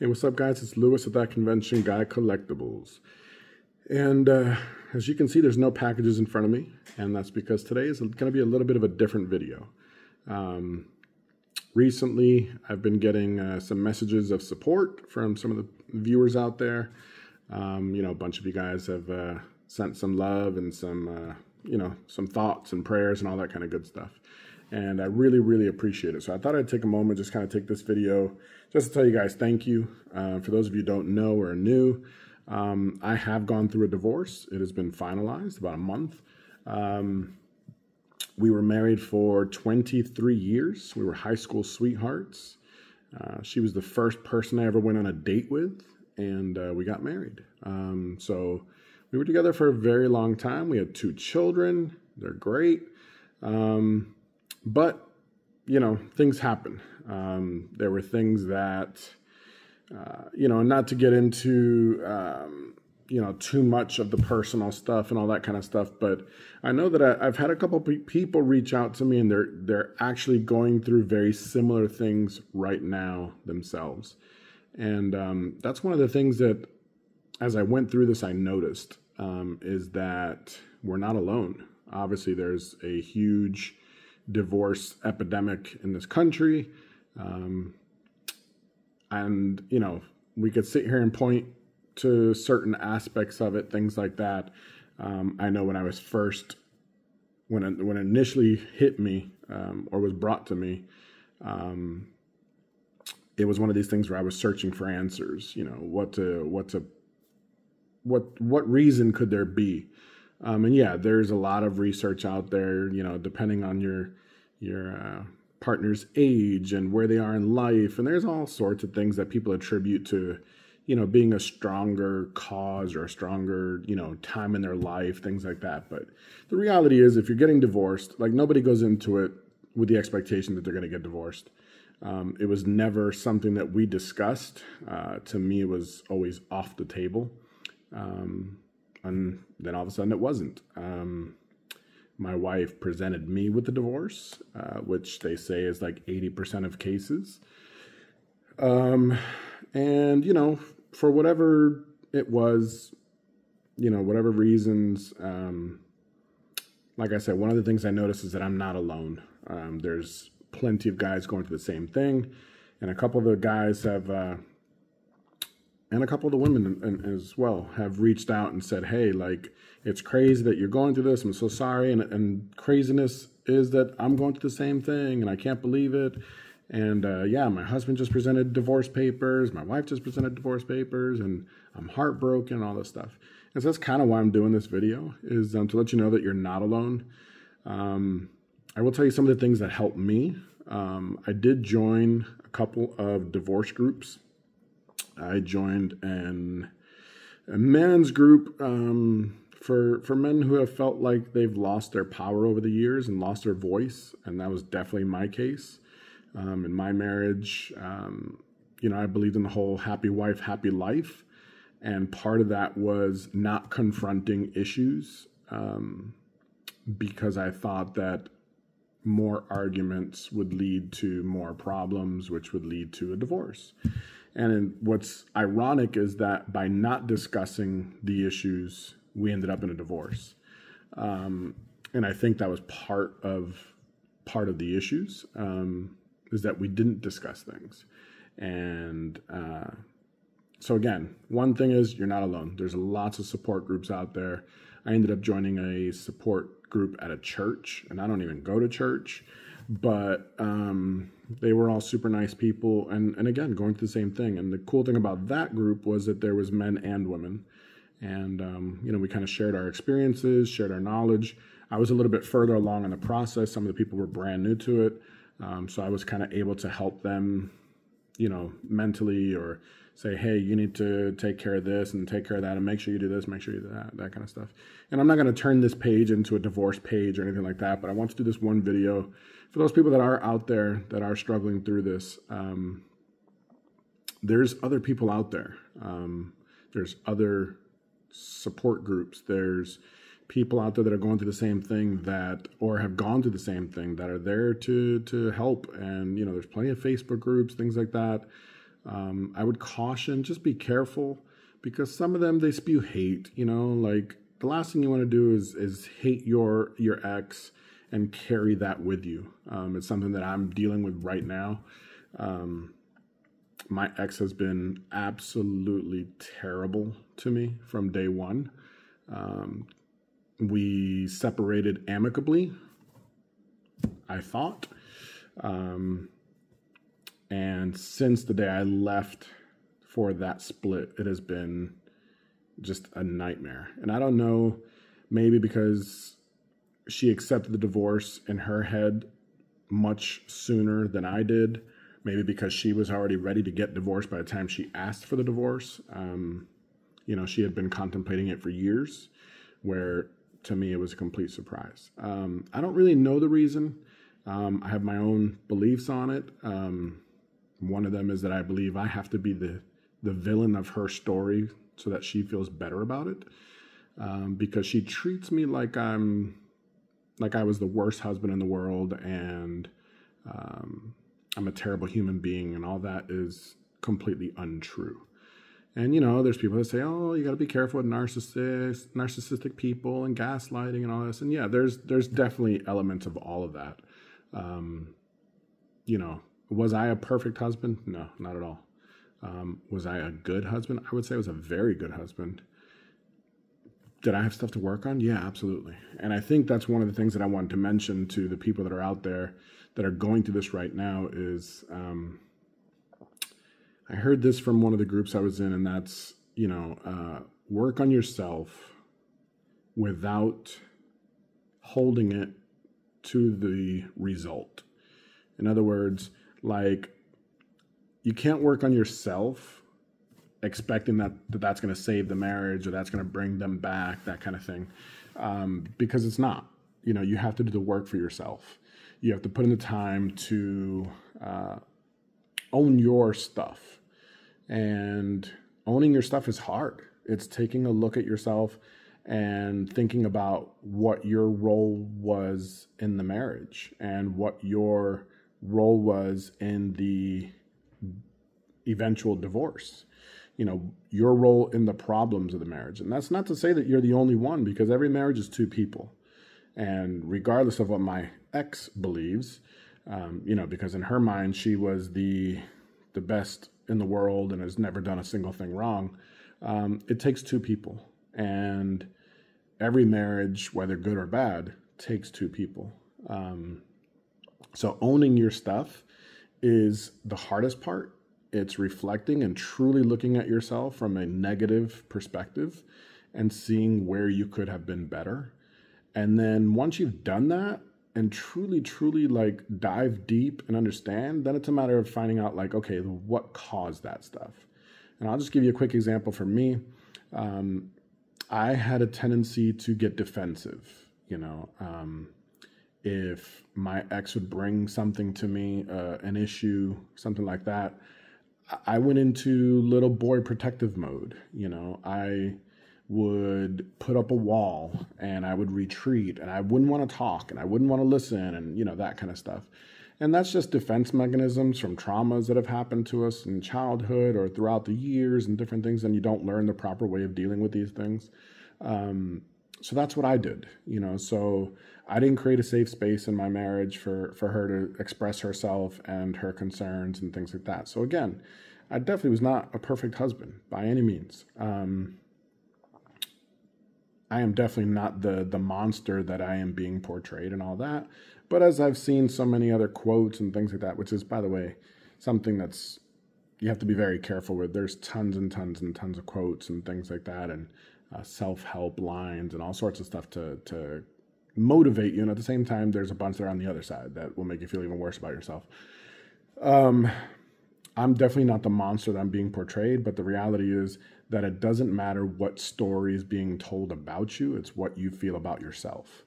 Hey, what's up, guys? It's Lewis at That Convention Guy Collectibles. And as you can see, there's no packages in front of me, and that's because today is going to be a little bit of a different video. Recently, I've been getting some messages of support from some of the viewers out there. A bunch of you guys have sent some love and some, some thoughts and prayers and all that kind of good stuff. And I really, really appreciate it. So I thought I'd take a moment, just kind of take this video just to tell you guys thank you. For those of you who don't know or are new, I have gone through a divorce. It has been finalized about a month. We were married for 23 years. We were high school sweethearts. She was the first person I ever went on a date with, and we got married. So we were together for a very long time. We had 2 children. They're great. But, things happen. There were things that, not to get into, too much of the personal stuff and all that kind of stuff. But I know that I've had a couple people reach out to me, and they're actually going through very similar things right now themselves. And that's one of the things that, as I went through this, I noticed is that we're not alone. Obviously, there's a huge divorce epidemic in this country. We could sit here and point to certain aspects of it, things like that. I know when I was when it initially hit me, or was brought to me, it was one of these things where I was searching for answers, what reason could there be? And yeah, there's a lot of research out there, depending on your partner's age and where they are in life. And there's all sorts of things that people attribute to, being a stronger cause or a stronger, time in their life, things like that. But the reality is, if you're getting divorced, like, nobody goes into it with the expectation that they're going to get divorced. It was never something that we discussed. To me, it was always off the table. And then all of a sudden it wasn't. My wife presented me with the divorce, which they say is like 80% of cases. And, for whatever it was, whatever reasons, like I said, one of the things I noticed is that I'm not alone. There's plenty of guys going through the same thing. And a couple of the guys have, and a couple of the women as well have reached out and said, hey, like, it's crazy that you're going through this. I'm so sorry. And craziness is that I'm going through the same thing, and I can't believe it. And my husband just presented divorce papers. My wife just presented divorce papers, and I'm heartbroken, all this stuff. And so that's kind of why I'm doing this video, is to let you know that you're not alone. I will tell you some of the things that helped me. I did join a couple of divorce groups. I joined a men's group for men who have felt like they've lost their power over the years and lost their voice, and that was definitely my case. In my marriage, I believed in the whole happy wife, happy life, and part of that was not confronting issues because I thought that more arguments would lead to more problems, which would lead to a divorce. And what's ironic is that by not discussing the issues, we ended up in a divorce. And I think that was part of the issues, is that we didn't discuss things. And so again, one thing is, you're not alone. There's lots of support groups out there. I ended up joining a support group at a church, and I don't even go to church. But they were all super nice people, and again, going through the same thing. And the cool thing about that group was that there was men and women, and we kind of shared our experiences, shared our knowledge. I was a little bit further along in the process. Some of the people were brand new to it, so I was kind of able to help them, mentally, or say, hey, you need to take care of this and take care of that, and make sure you do this, make sure you do that kind of stuff. And I'm not going to turn this page into a divorce page or anything like that, but I want to do this one video for those people that are out there that are struggling through this. There's other people out there. There's other support groups. There's people out there that are going through the same thing or have gone through the same thing, that are there to help. And, there's plenty of Facebook groups, things like that. I would caution, just be careful, because some of them, they spew hate, like the last thing you want to do is hate your ex and carry that with you. It's something that I'm dealing with right now. My ex has been absolutely terrible to me from day one. We separated amicably, I thought. And since the day I left for that split, it has been just a nightmare. And I don't know, maybe because she accepted the divorce in her head much sooner than I did. Maybe because she was already ready to get divorced by the time she asked for the divorce. She had been contemplating it for years, where to me it was a complete surprise. I don't really know the reason. I have my own beliefs on it. One of them is that I believe I have to be the villain of her story so that she feels better about it. Because she treats me like I was the worst husband in the world, and I'm a terrible human being, and all that is completely untrue. And, there's people that say, oh, you got to be careful with narcissistic people and gaslighting and all this. And yeah, there's definitely elements of all of that. Was I a perfect husband? No, not at all. Was I a good husband? I would say I was a very good husband. Did I have stuff to work on? Yeah, absolutely. And I think that's one of the things that I wanted to mention to the people that are out there that are going through this right now is, I heard this from one of the groups I was in, and that's, work on yourself without holding it to the result. In other words, like, you can't work on yourself expecting that's going to save the marriage or that's going to bring them back, that kind of thing, because it's not. You have to do the work for yourself. You have to put in the time to own your stuff. And owning your stuff is hard. It's taking a look at yourself and thinking about what your role was in the marriage and what your role was in the eventual divorce. Your role in the problems of the marriage. And that's not to say that you're the only one, because every marriage is two people. And regardless of what my ex believes, because in her mind, she was the best in the world and has never done a single thing wrong. It takes two people. And every marriage, whether good or bad, takes two people. So owning your stuff is the hardest part. It's reflecting and truly looking at yourself from a negative perspective and seeing where you could have been better. And then once you've done that and truly like dive deep and understand, then it's a matter of finding out like, okay, what caused that stuff? And I'll just give you a quick example for me. I had a tendency to get defensive, if my ex would bring something to me, an issue, something like that, I went into little boy protective mode. I would put up a wall and I would retreat and I wouldn't want to talk and I wouldn't want to listen and, that kind of stuff. And that's just defense mechanisms from traumas that have happened to us in childhood or throughout the years and different things. And you don't learn the proper way of dealing with these things. So that's what I did, so I didn't create a safe space in my marriage for her to express herself and her concerns and things like that. So again, I definitely was not a perfect husband by any means. I am definitely not the monster that I am being portrayed and all that. But as I've seen so many other quotes and things like that, which is, by the way, something that's you have to be very careful with. There's tons and tons and tons of quotes and things like that, and self-help lines and all sorts of stuff to motivate you. And at the same time, there's a bunch that are on the other side that will make you feel even worse about yourself. I'm definitely not the monster that I'm being portrayed, but the reality is that it doesn't matter what story is being told about you. It's what you feel about yourself.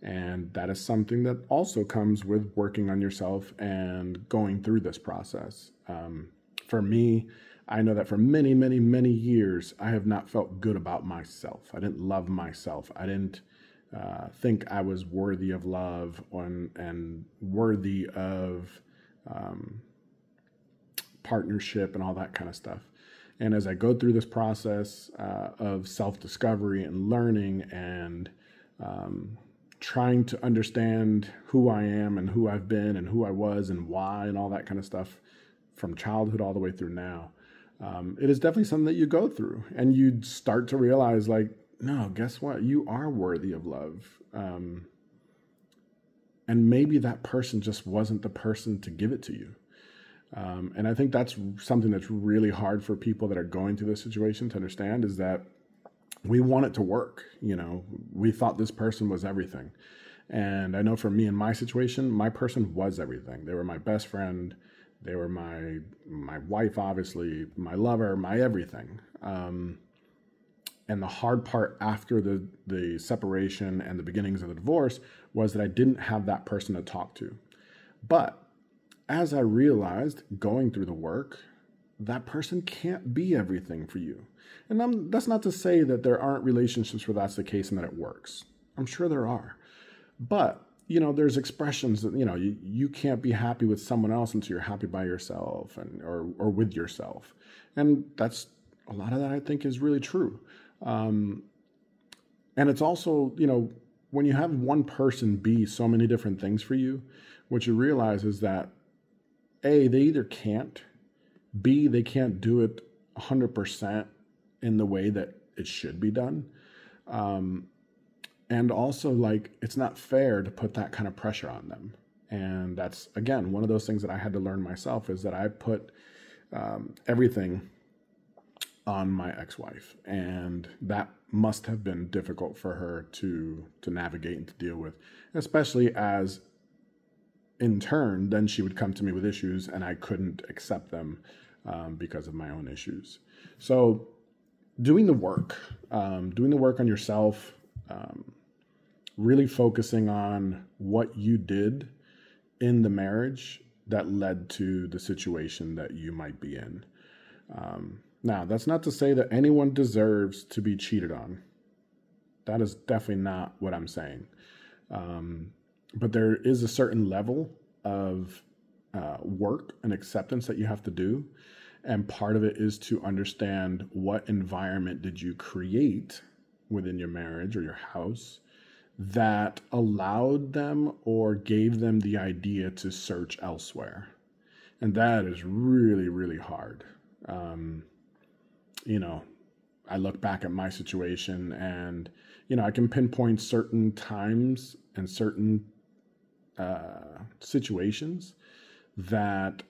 And that is something that also comes with working on yourself and going through this process. For me, I know that for many, many, many years, I have not felt good about myself. I didn't love myself. I didn't think I was worthy of love and worthy of partnership and all that kind of stuff. And as I go through this process of self-discovery and learning and trying to understand who I am and who I've been and who I was and why and all that kind of stuff from childhood all the way through now, it is definitely something that you go through, and you start to realize, like, no, guess what? You are worthy of love. And maybe that person just wasn't the person to give it to you. And I think that's something that's really hard for people that are going through this situation to understand, is that we want it to work. We thought this person was everything. And I know for me in my situation, my person was everything. They were my best friend. They were my wife, obviously, my lover, my everything. And the hard part after the separation and the beginnings of the divorce was that I didn't have that person to talk to. But as I realized going through the work, that person can't be everything for you. And that's not to say that there aren't relationships where that's the case and that it works. I'm sure there are. But, there's expressions that, you can't be happy with someone else until you're happy by yourself or with yourself. And that's a lot of that, I think, is really true. And it's also, when you have one person be so many different things for you, what you realize is that A, they either can't, B, they can't do it 100% in the way that it should be done. And also, like, it's not fair to put that kind of pressure on them. And that's, again, one of those things that I had to learn myself, is that I put everything on my ex-wife. And that must have been difficult for her to navigate and to deal with, especially as, in turn, then she would come to me with issues and I couldn't accept them because of my own issues. So doing the work on yourself, really focusing on what you did in the marriage that led to the situation that you might be in. Now, that's not to say that anyone deserves to be cheated on. That is definitely not what I'm saying. But there is a certain level of work and acceptance that you have to do. And part of it is to understand what environment did you create within your marriage or your house that allowed them or gave them the idea to search elsewhere. And that is really, really hard. I look back at my situation and, I can pinpoint certain times and certain situations that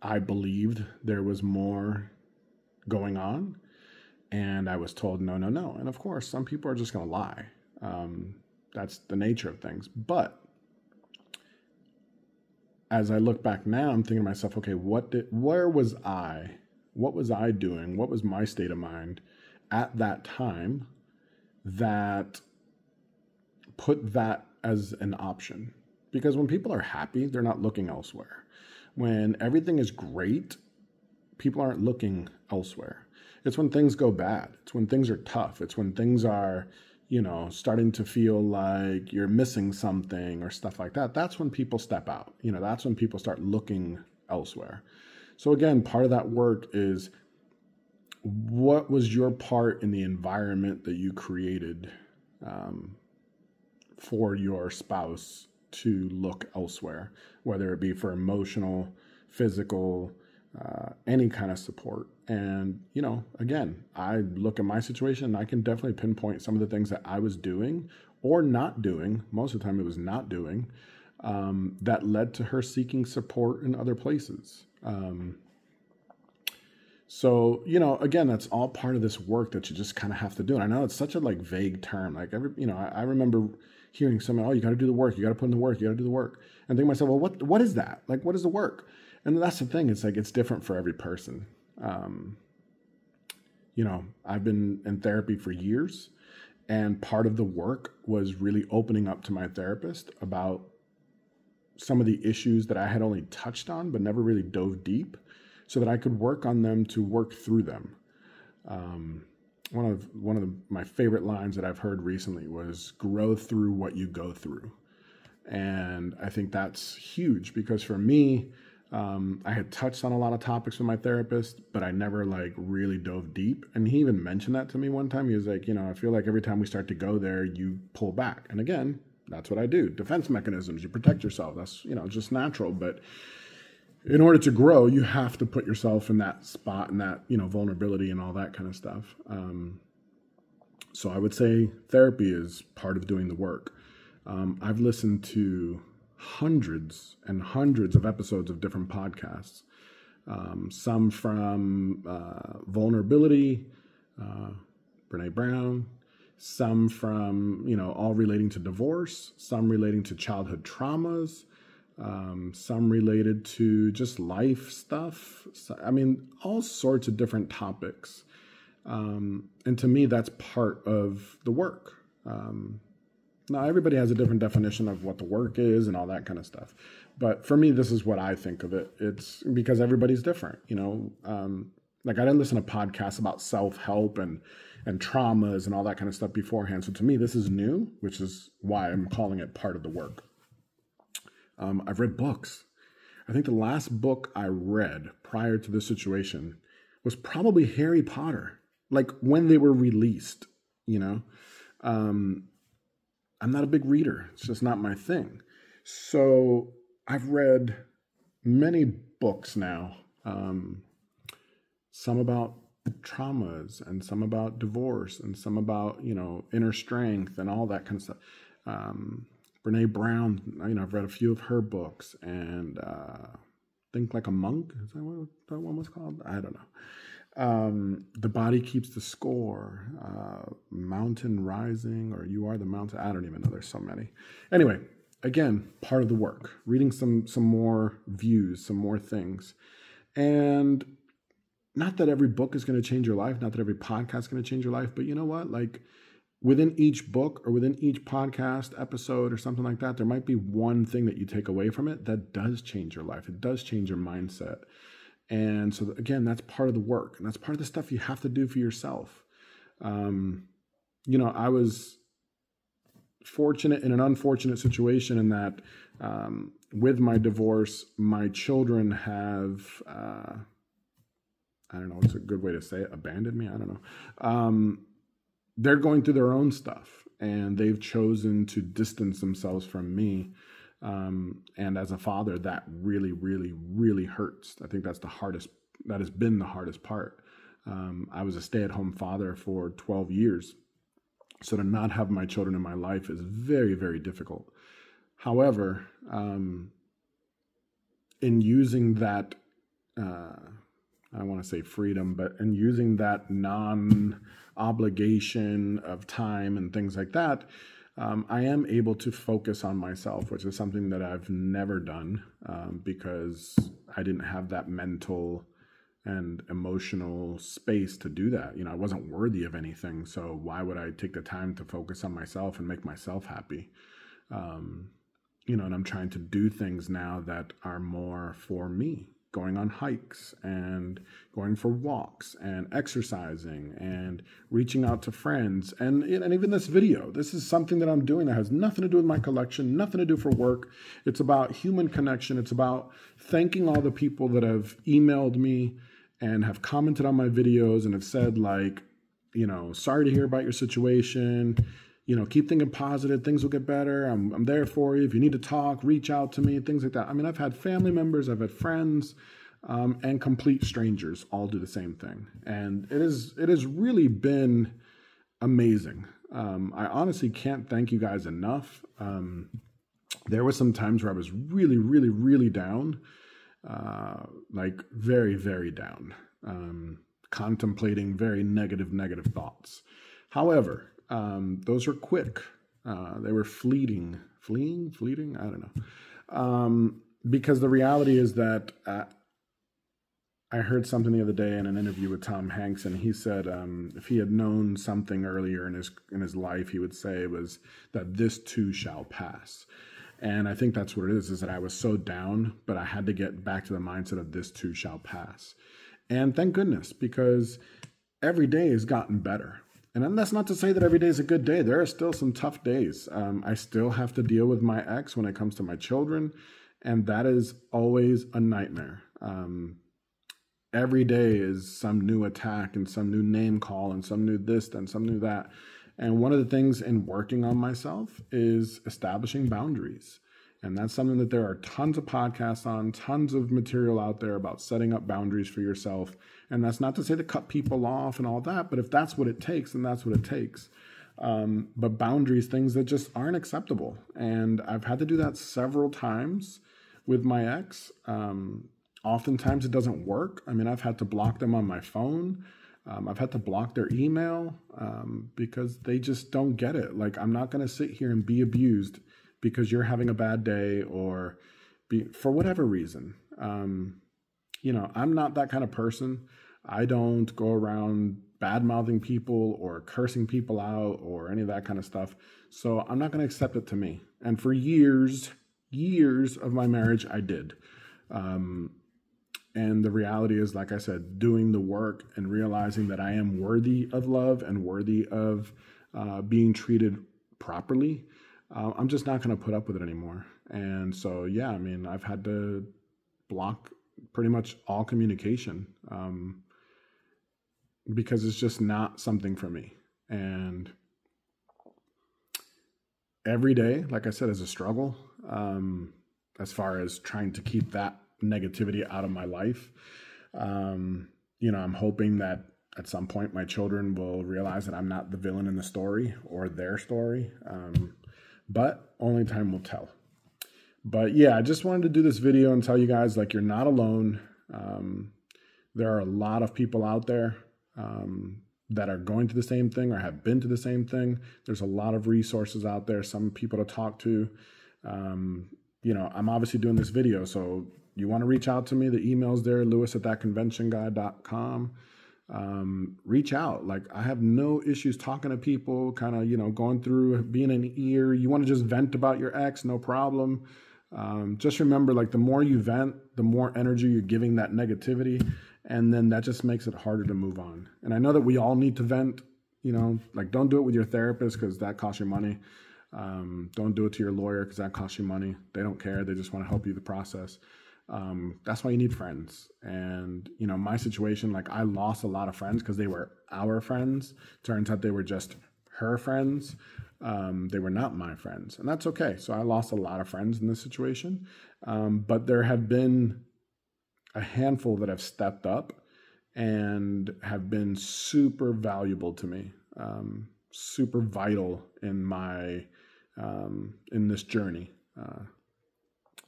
I believed there was more going on, and I was told, no. And of course, some people are just going to lie. That's the nature of things. But as I look back now, I'm thinking to myself, okay, where was I? What was I doing? What was my state of mind at that time that put that as an option? Because when people are happy, they're not looking elsewhere. When everything is great, people aren't looking elsewhere. It's when things go bad. It's when things are tough. It's when things are, starting to feel like you're missing something or stuff like that. That's when people step out. That's when people start looking elsewhere. So again, part of that work is, what was your part in the environment that you created for your spouse to look elsewhere, whether it be for emotional, physical, any kind of support. And, again, I look at my situation and I can definitely pinpoint some of the things that I was doing or not doing. Most of the time it was not doing, that led to her seeking support in other places. So, again, that's all part of this work that you just kind of have to do. And I know it's such a vague term. I remember hearing someone, oh, you got to do the work. You got to put in the work. You got to do the work. And think to myself, well, what is that? What is the work? And that's the thing. It's it's different for every person. I've been in therapy for years, and part of the work was really opening up to my therapist about some of the issues that I had only touched on, but never really dove deep, so that I could work on them to work through them. One of my favorite lines that I've heard recently was, grow through what you go through. And I think that's huge, because for me, I had touched on a lot of topics with my therapist, but I never like really dove deep. And he even mentioned that to me one time. He was like, I feel like every time we start to go there, you pull back. And again, that's what I do. Defense mechanisms, you protect yourself. That's, just natural. But in order to grow, you have to put yourself in that spot and that, vulnerability and all that kind of stuff. So I would say therapy is part of doing the work. I've listened to hundreds and hundreds of episodes of different podcasts, some from vulnerability, Brene Brown, some from, all relating to divorce, some relating to childhood traumas, some related to just life stuff. All sorts of different topics. And to me, that's part of the work. Now, everybody has a different definition of what the work is and all that kind of stuff. But for me, this is what I think of it. It's because everybody's different, like I didn't listen to podcasts about self-help and traumas and all that kind of stuff beforehand. So to me, this is new, which is why I'm calling it part of the work. I've read books. I think the last book I read prior to this situation was probably Harry Potter, like when they were released, I'm not a big reader. It's just not my thing. So I've read many books now, some about traumas and some about divorce and some about, inner strength and all that kind of stuff. Brene Brown, I've read a few of her books, and Think Like a Monk. Is that what that one was called? I don't know. The Body Keeps the Score, Mountain Rising, or You Are the Mountain. I don't even know. There's so many. Anyway, again, part of the work, reading some more views, some more things. And not that every book is going to change your life, not that every podcast is going to change your life, but you know what? Like within each book or within each podcast episode or something like that, there might be one thing that you take away from it that does change your life. It does change your mindset. And so, again, that's part of the work. And that's part of the stuff you have to do for yourself. I was fortunate in an unfortunate situation in that with my divorce, my children have, I don't know, what's a good way to say it, abandoned me? I don't know. They're going through their own stuff, and they've chosen to distance themselves from me. And as a father, that really, really, really hurts. I think that has been the hardest part. I was a stay-at-home father for 12 years. So to not have my children in my life is very, very difficult. However, in using that, I want to say freedom, but in using that non-obligation of time and things like that, I am able to focus on myself, which is something that I've never done because I didn't have that mental and emotional space to do that. I wasn't worthy of anything. So why would I take the time to focus on myself and make myself happy? And I'm trying to do things now that are more for me. Going on hikes and going for walks and exercising and reaching out to friends. And even this video, this is something that I'm doing that has nothing to do with my collection, nothing to do for work. It's about human connection. It's about thanking all the people that have emailed me and have commented on my videos and have said like, sorry to hear about your situation. Keep thinking positive. Things will get better. I'm there for you. If you need to talk, reach out to me, things like that. I've had family members, I've had friends, and complete strangers all do the same thing. And it has really been amazing. I honestly can't thank you guys enough. There were some times where I was really, really, really down, like very, very down, contemplating very negative thoughts. However, those were quick. They were fleeting. I don't know. Because the reality is that I heard something the other day in an interview with Tom Hanks, and he said if he had known something earlier in his life, he would say was that this too shall pass. And I think that's what it is that I was so down, but I had to get back to the mindset of this too shall pass. And thank goodness, because every day has gotten better. And then that's not to say that every day is a good day. There are still some tough days. I still have to deal with my ex when it comes to my children. And that is always a nightmare. Every day is some new attack and some new name call and some new this and some new that. And one of the things in working on myself is establishing boundaries. And that's something that there are tons of podcasts on, tons of material out there about setting up boundaries for yourself. And that's not to say to cut people off and all that, but if that's what it takes, then that's what it takes. But boundaries, things that just aren't acceptable. And I've had to do that several times with my ex. Oftentimes it doesn't work. I mean, I've had to block them on my phone. I've had to block their email because they just don't get it. Like, I'm not going to sit here and be abused because you're having a bad day or for whatever reason. I'm not that kind of person. I don't go around bad-mouthing people or cursing people out or any of that kind of stuff. So I'm not going to accept it to me. And for years of my marriage, I did. And the reality is, like I said, doing the work and realizing that I am worthy of love and worthy of being treated properly. I'm just not going to put up with it anymore. And so, yeah, I mean, I've had to block pretty much all communication because it's just not something for me. And every day, like I said, is a struggle as far as trying to keep that negativity out of my life. I'm hoping that at some point my children will realize that I'm not the villain in the story or their story. But only time will tell. But yeah, I just wanted to do this video and tell you guys, like, you're not alone. There are a lot of people out there that are going to the same thing or have been to the same thing. There's a lot of resources out there, some people to talk to. I'm obviously doing this video, so you want to reach out to me, the email's there, lewis@thatconventionguy.com. Reach out. Like, I have no issues talking to people, kind of, going through being an ear. You want to just vent about your ex, no problem. Just remember, like, the more you vent, the more energy you're giving that negativity. And then that just makes it harder to move on. And I know that we all need to vent, like, don't do it with your therapist because that costs you money. Don't do it to your lawyer because that costs you money. They don't care. They just want to help you the process. That's why you need friends. And, my situation, like, I lost a lot of friends because they were our friends. Turns out they were just her friends. They were not my friends, and that's okay. So I lost a lot of friends in this situation. But there have been a handful that have stepped up and have been super valuable to me, super vital in my, in this journey.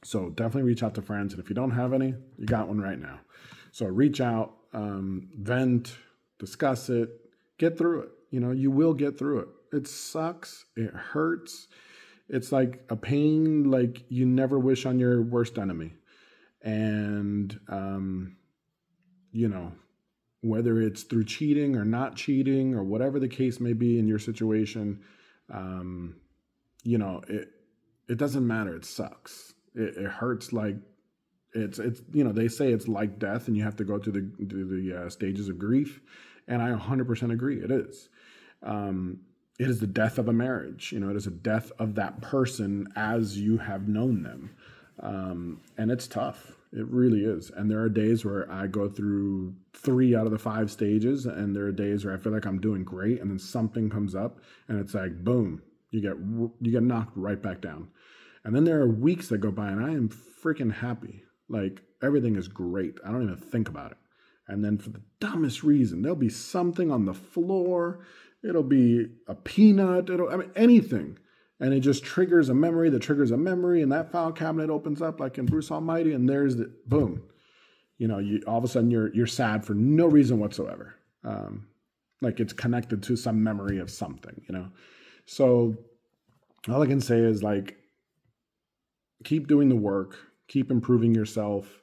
So definitely reach out to friends. And if you don't have any, you got one right now. So reach out, vent, discuss it, get through it. You will get through it. It sucks. It hurts. It's like a pain like you never wish on your worst enemy. And, whether it's through cheating or not cheating or whatever the case may be in your situation, it doesn't matter. It sucks. It hurts like it's they say it's like death and you have to go through the stages of grief. And I 100% agree. It is. It is the death of a marriage. It is a death of that person as you have known them. And it's tough. It really is. And there are days where I go through 3 out of the 5 stages, and there are days where I feel like I'm doing great, and then something comes up, and it's like, boom, you get knocked right back down. And then there are weeks that go by, and I am freaking happy. Like, everything is great. I don't even think about it. And then for the dumbest reason, there'll be something on the floor. It'll be a peanut. Anything. And it just triggers a memory that triggers a memory, and that file cabinet opens up like in Bruce Almighty, and there's the boom. All of a sudden you're sad for no reason whatsoever. Like it's connected to some memory of something, So all I can say is, like, keep doing the work, keep improving yourself,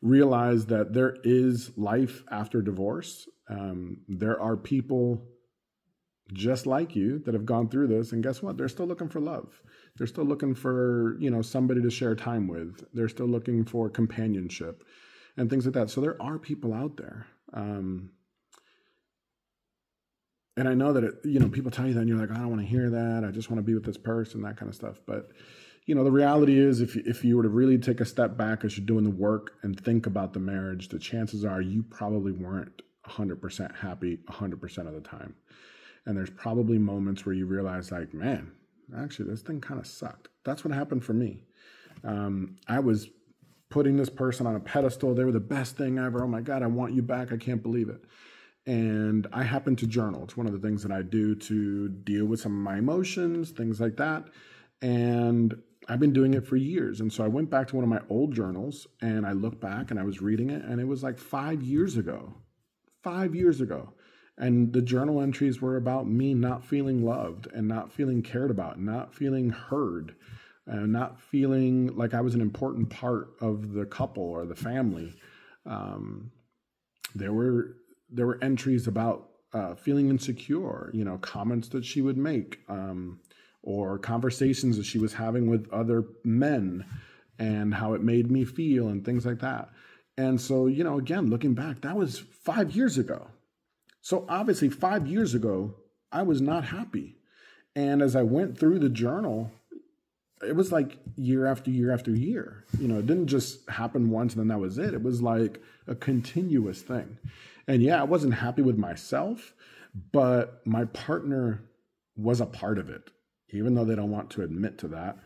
realize that there is life after divorce. There are people just like you that have gone through this, and guess what? They're still looking for love. They're still looking for, somebody to share time with. They're still looking for companionship and things like that. So there are people out there. And I know that, people tell you that and you're like, I don't want to hear that. I just want to be with this person, that kind of stuff. But, the reality is if you were to really take a step back as you're doing the work and think about the marriage, the chances are you probably weren't 100% happy 100% of the time. And there's probably moments where you realize like, man, actually this thing kind of sucked. That's what happened for me. I was putting this person on a pedestal. They were the best thing ever. Oh my God, I want you back. I can't believe it. And I happen to journal. It's one of the things that I do to deal with some of my emotions, things like that. And I've been doing it for years. And so I went back to one of my old journals and I looked back and I was reading it, and it was like 5 years ago. 5 years ago. And the journal entries were about me not feeling loved and not feeling cared about, not feeling heard, and not feeling like I was an important part of the couple or the family. There were entries about feeling insecure, comments that she would make, or conversations that she was having with other men and how it made me feel and things like that. And so, again, looking back, that was 5 years ago. So obviously 5 years ago, I was not happy. And as I went through the journal, it was like year after year after year. It didn't just happen once and then that was it. It was like a continuous thing. And yeah, I wasn't happy with myself, but my partner was a part of it, even though they don't want to admit to that.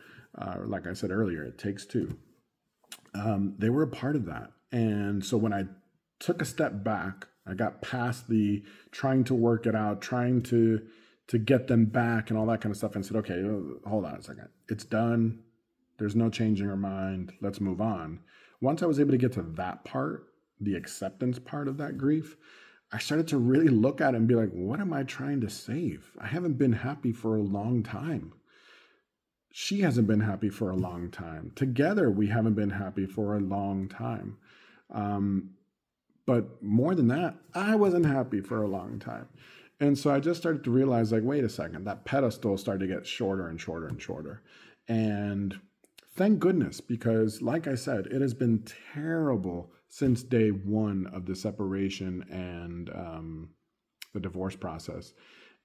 Like I said earlier, it takes two. They were a part of that. And so when I took a step back, I got past the trying to work it out, trying to get them back and all that kind of stuff, and said, okay, hold on a second. It's done. There's no changing our mind. Let's move on. Once I was able to get to that part, the acceptance part of that grief, I started to really look at it and be like, what am I trying to save? I haven't been happy for a long time. She hasn't been happy for a long time. Together, we haven't been happy for a long time. But more than that, I wasn't happy for a long time. And so I just started to realize, like, wait a second, that pedestal started to get shorter and shorter and shorter. And thank goodness, because like I said, it has been terrible since day one of the separation and the divorce process.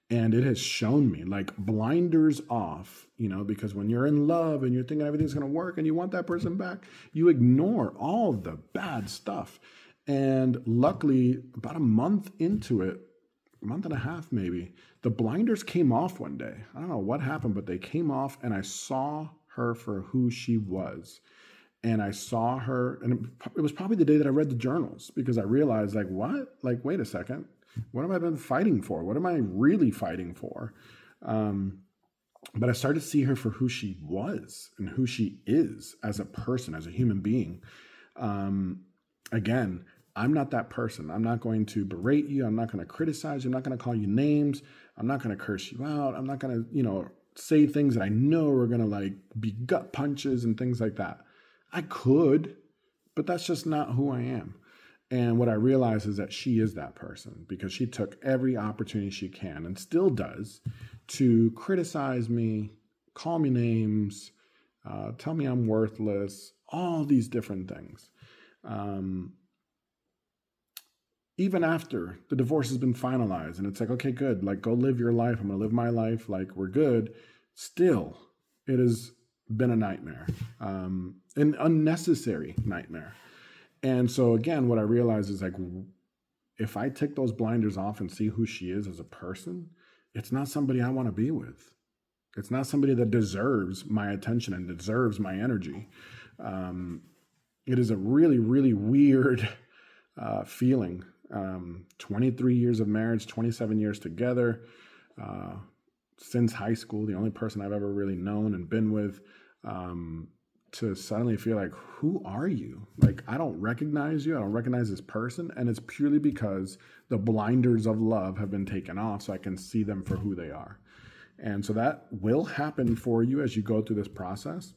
And it has shown me, like, blinders off, because when you're in love and you're thinking everything's going to work and you want that person back, you ignore all the bad stuff. And luckily, about a month into it, a month and a half maybe, the blinders came off one day. I don't know what happened, but they came off and I saw her for who she was. And I saw her, and it was probably the day that I read the journals, because I realized, like, what? Like, wait a second. What have I been fighting for? What am I really fighting for? But I started to see her for who she was and who she is as a person, as a human being. Again, I'm not that person. I'm not going to berate you. I'm not going to criticize you. I'm not going to call you names. I'm not going to curse you out. I'm not going to, say things that I know are going to like be gut punches and things like that. I could, but that's just not who I am. And what I realize is that she is that person, because she took every opportunity she can and still does to criticize me, call me names, tell me I'm worthless, all these different things. Even after the divorce has been finalized and it's like, okay, good, like, go live your life. I'm going to live my life. Like, we're good. Still, it has been a nightmare, an unnecessary nightmare. And so again, what I realized is, like, if I take those blinders off and see who she is as a person, it's not somebody I want to be with. It's not somebody that deserves my attention and deserves my energy. It is a really, really weird feeling. 23 years of marriage, 27 years together, since high school, the only person I've ever really known and been with, to suddenly feel like, who are you? Like, I don't recognize you. I don't recognize this person. And it's purely because the blinders of love have been taken off so I can see them for who they are. And so that will happen for you as you go through this process.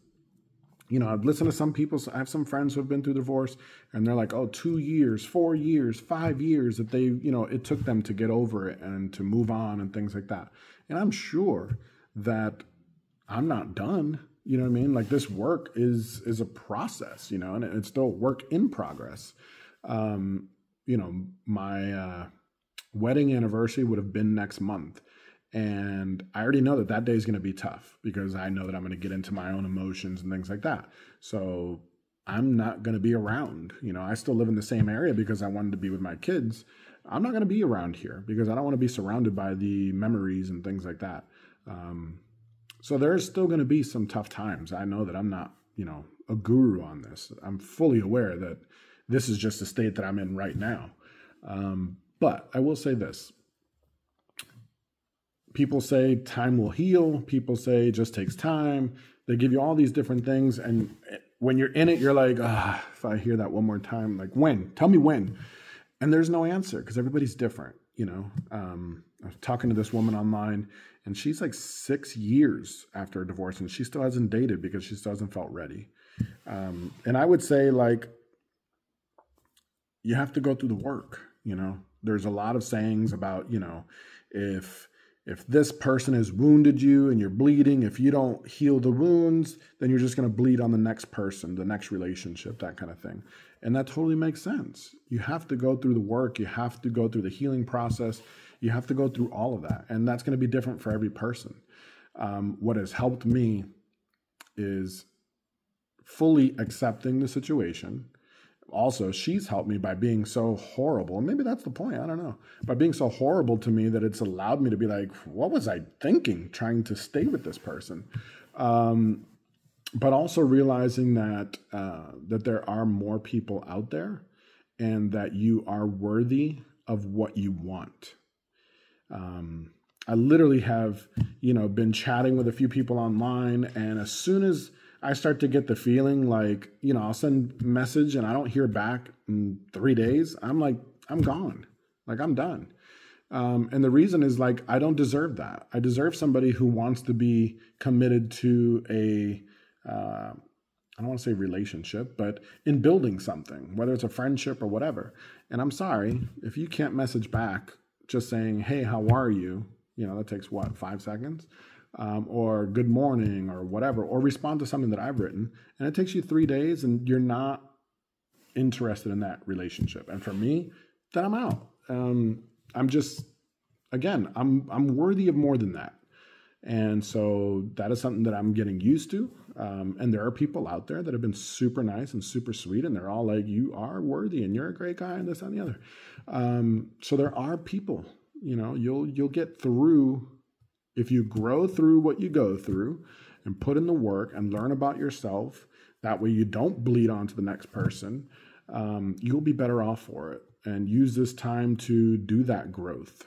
I've listened to some people. I have some friends who have been through divorce, and they're like, 2 years, 4 years, 5 years that they, it took them to get over it and to move on and things like that. And I'm sure that I'm not done. You know what I mean? Like, this work is a process, and it's still work in progress. My wedding anniversary would have been next month. And I already know that that day is going to be tough because I know that I'm going to get into my own emotions and things like that. So I'm not going to be around. I still live in the same area because I wanted to be with my kids. I'm not going to be around here because I don't want to be surrounded by the memories and things like that. So there's still going to be some tough times. I know that I'm not, a guru on this. I'm fully aware that this is just the state that I'm in right now. But I will say this. People say time will heal. People say it just takes time. They give you all these different things. And when you're in it, you're like, if I hear that one more time, like when? Tell me when. And there's no answer because everybody's different. I was talking to this woman online and she's like 6 years after a divorce and she still hasn't dated because she still hasn't felt ready. And I would say like, you have to go through the work. There's a lot of sayings about, if this person has wounded you and you're bleeding, if you don't heal the wounds, then you're just going to bleed on the next person, the next relationship, that kind of thing. And that totally makes sense. You have to go through the work. You have to go through the healing process. You have to go through all of that. And that's going to be different for every person. What has helped me is fully accepting the situation. Also, she's helped me by being so horrible. And maybe that's the point. I don't know. By being so horrible to me that it's allowed me to be like, what was I thinking trying to stay with this person? But also realizing that that there are more people out there and that you are worthy of what you want. I literally have, been chatting with a few people online, and as soon as I start to get the feeling like, I'll send a message and I don't hear back in 3 days. I'm like, I'm gone. Like, I'm done. And the reason is like, I don't deserve that. I deserve somebody who wants to be committed to I don't want to say relationship, but in building something, whether it's a friendship or whatever. And I'm sorry, if you can't message back just saying, hey, how are you? That takes 5 seconds? Or good morning or whatever, or respond to something that I've written, and it takes you 3 days and you're not interested in that relationship. And for me, then I'm out. I'm just, again, I'm worthy of more than that. And so that is something that I'm getting used to. And there are people out there that have been super nice and super sweet, and they're all like, you are worthy and you're a great guy and this and the other. So there are people, you'll get through. If you grow through what you go through and put in the work and learn about yourself, that way you don't bleed onto the next person, you'll be better off for it. And use this time to do that growth.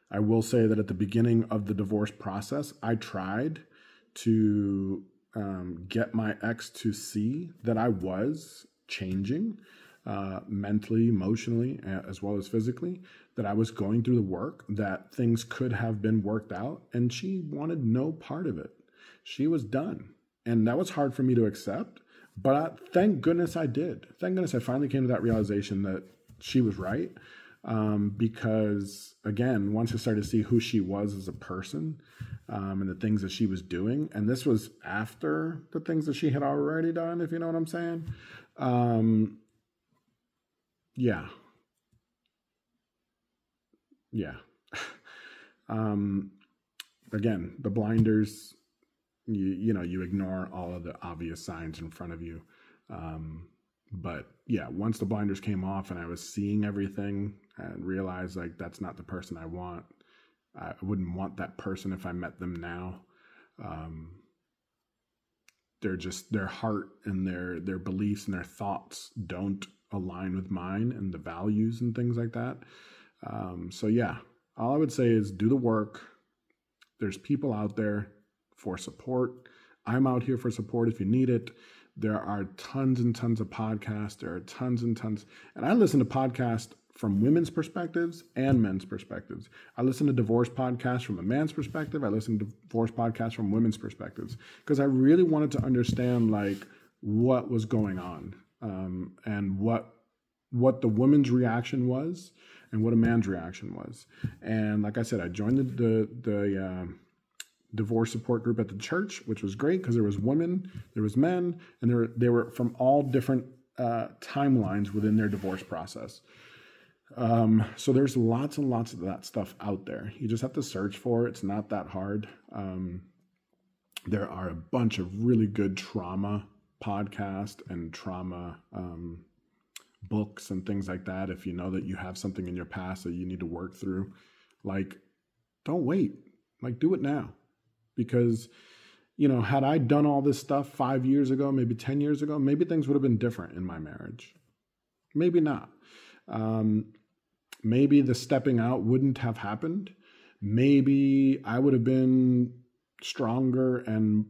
I will say that at the beginning of the divorce process, I tried to get my ex to see that I was changing mentally, emotionally, as well as physically, that I was going through the work, that things could have been worked out, and she wanted no part of it. She was done. And that was hard for me to accept, but thank goodness I did. Thank goodness I finally came to that realization that she was right. Because again, once I started to see who she was as a person, and the things that she was doing, and this was after the things that she had already done, if you know what I'm saying. Yeah. Again, the blinders, you ignore all of the obvious signs in front of you. But yeah, once the blinders came off and I was seeing everything and realized like, that's not the person I want. I wouldn't want that person if I met them now. Their heart and their beliefs and their thoughts don't align with mine and the values and things like that. So yeah, all I would say is do the work. There's people out there for support. I'm out here for support if you need it. There are tons and tons of podcasts. There are tons and tons. And I listen to podcasts from women's perspectives and men's perspectives. I listen to divorce podcasts from a man's perspective. I listen to divorce podcasts from women's perspectives because I really wanted to understand like what was going on, and what the woman's reaction was and what a man's reaction was. And like I said, I joined the divorce support group at the church, which was great because there was women, there was men, and they were from all different timelines within their divorce process. So there's lots and lots of that stuff out there. You just have to search for it. It's not that hard. There are a bunch of really good trauma podcasts and trauma books and things like that. If you know that you have something in your past that you need to work through, like, don't wait. Like, do it now. Because, had I done all this stuff 5 years ago, maybe 10 years ago, maybe things would have been different in my marriage. Maybe not. Maybe the stepping out wouldn't have happened. Maybe I would have been stronger and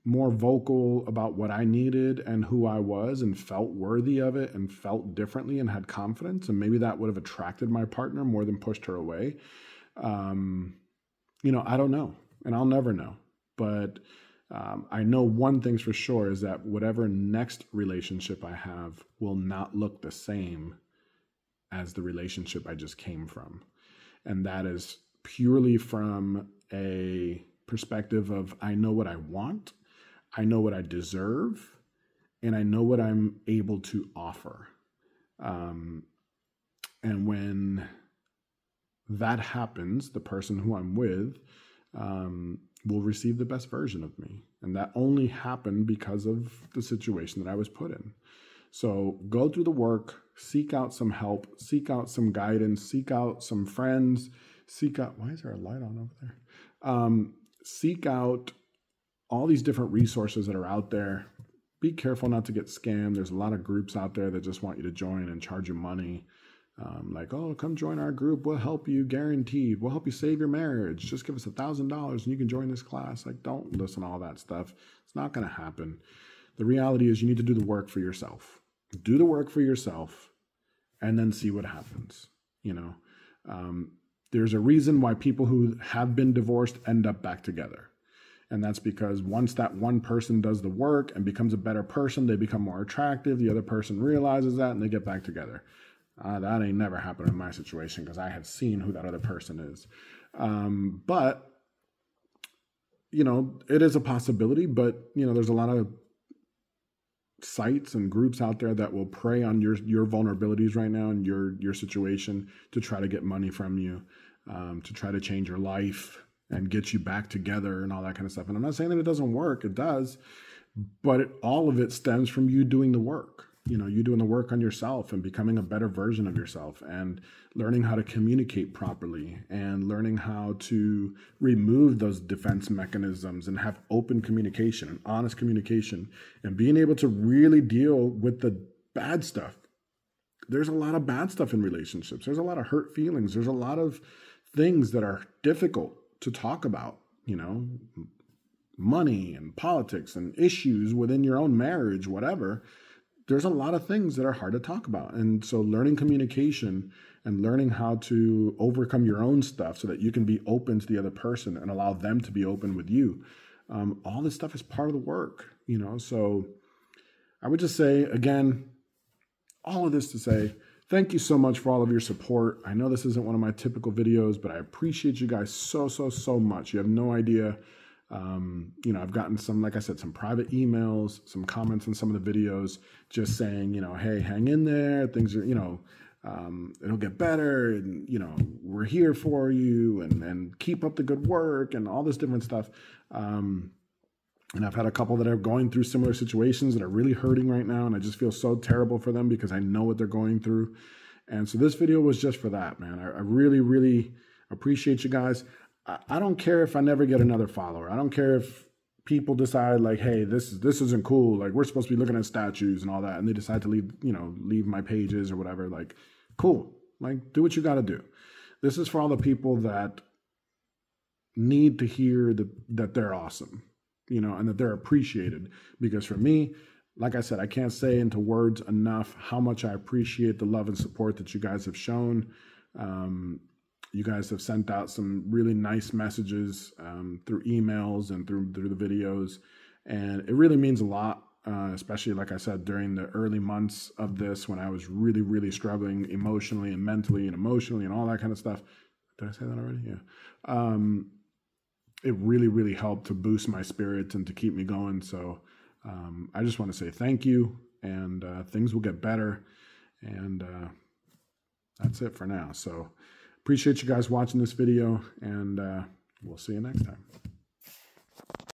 more vocal about what I needed and who I was and felt worthy of it and felt differently and had confidence. And maybe that would have attracted my partner more than pushed her away. I don't know, and I'll never know. But I know one thing's for sure is that whatever next relationship I have will not look the same as the relationship I just came from. And that is purely from a perspective of, I know what I want, I know what I deserve, and I know what I'm able to offer. And when that happens, the person who I'm with will receive the best version of me. And that only happened because of the situation that I was put in. So go through the work, seek out some help, seek out some guidance, seek out some friends, why is there a light on over there? Seek out all these different resources that are out there. Be careful not to get scammed. There's a lot of groups out there that just want you to join and charge you money. Like, oh, come join our group. We'll help you, guaranteed. We'll help you save your marriage. Just give us $1,000 and you can join this class. Like, don't listen to all that stuff. It's not going to happen. The reality is you need to do the work for yourself. Do the work for yourself and then see what happens. There's a reason why people who have been divorced end up back together. And that's because once that one person does the work and becomes a better person, they become more attractive. The other person realizes that and they get back together. That ain't never happened in my situation because I have seen who that other person is. But it is a possibility, but, there's a lot of sites and groups out there that will prey on your vulnerabilities right now and your situation to try to get money from you, to try to change your life and get you back together and all that kind of stuff. And I'm not saying that it doesn't work. It does. But all of it stems from you doing the work. You doing the work on yourself and becoming a better version of yourself and learning how to communicate properly and learning how to remove those defense mechanisms and have open communication and honest communication and being able to really deal with the bad stuff. There's a lot of bad stuff in relationships. There's a lot of hurt feelings. There's a lot of things that are difficult to talk about, money and politics and issues within your own marriage, whatever. There's a lot of things that are hard to talk about. And so learning communication and learning how to overcome your own stuff so that you can be open to the other person and allow them to be open with you. All this stuff is part of the work, So I would just say, again, all of this to say, thank you so much for all of your support. I know this isn't one of my typical videos, but I appreciate you guys so, so, so much. You have no idea. I've gotten some, like I said, some private emails, some comments on some of the videos just saying, hey, hang in there. Things are, it'll get better. And, we're here for you and keep up the good work and all this different stuff. And I've had a couple that are going through similar situations that are really hurting right now. And I just feel so terrible for them because I know what they're going through. And so this video was just for that, man. I really, really appreciate you guys. I don't care if I never get another follower. I don't care if people decide like, hey, this isn't cool. Like, we're supposed to be looking at statues and all that. And they decide to leave my pages or whatever. Like, cool. Like, do what you got to do. This is for all the people that need to hear that they're awesome, and that they're appreciated. Because for me, like I said, I can't say into words enough how much I appreciate the love and support that you guys have shown. You guys have sent out some really nice messages through emails and through the videos. And it really means a lot, especially, like I said, during the early months of this when I was really, really struggling emotionally and mentally and emotionally and all that kind of stuff. Did I say that already? Yeah. It really, really helped to boost my spirits and to keep me going. So I just want to say thank you, and things will get better. And that's it for now. So appreciate you guys watching this video, and we'll see you next time.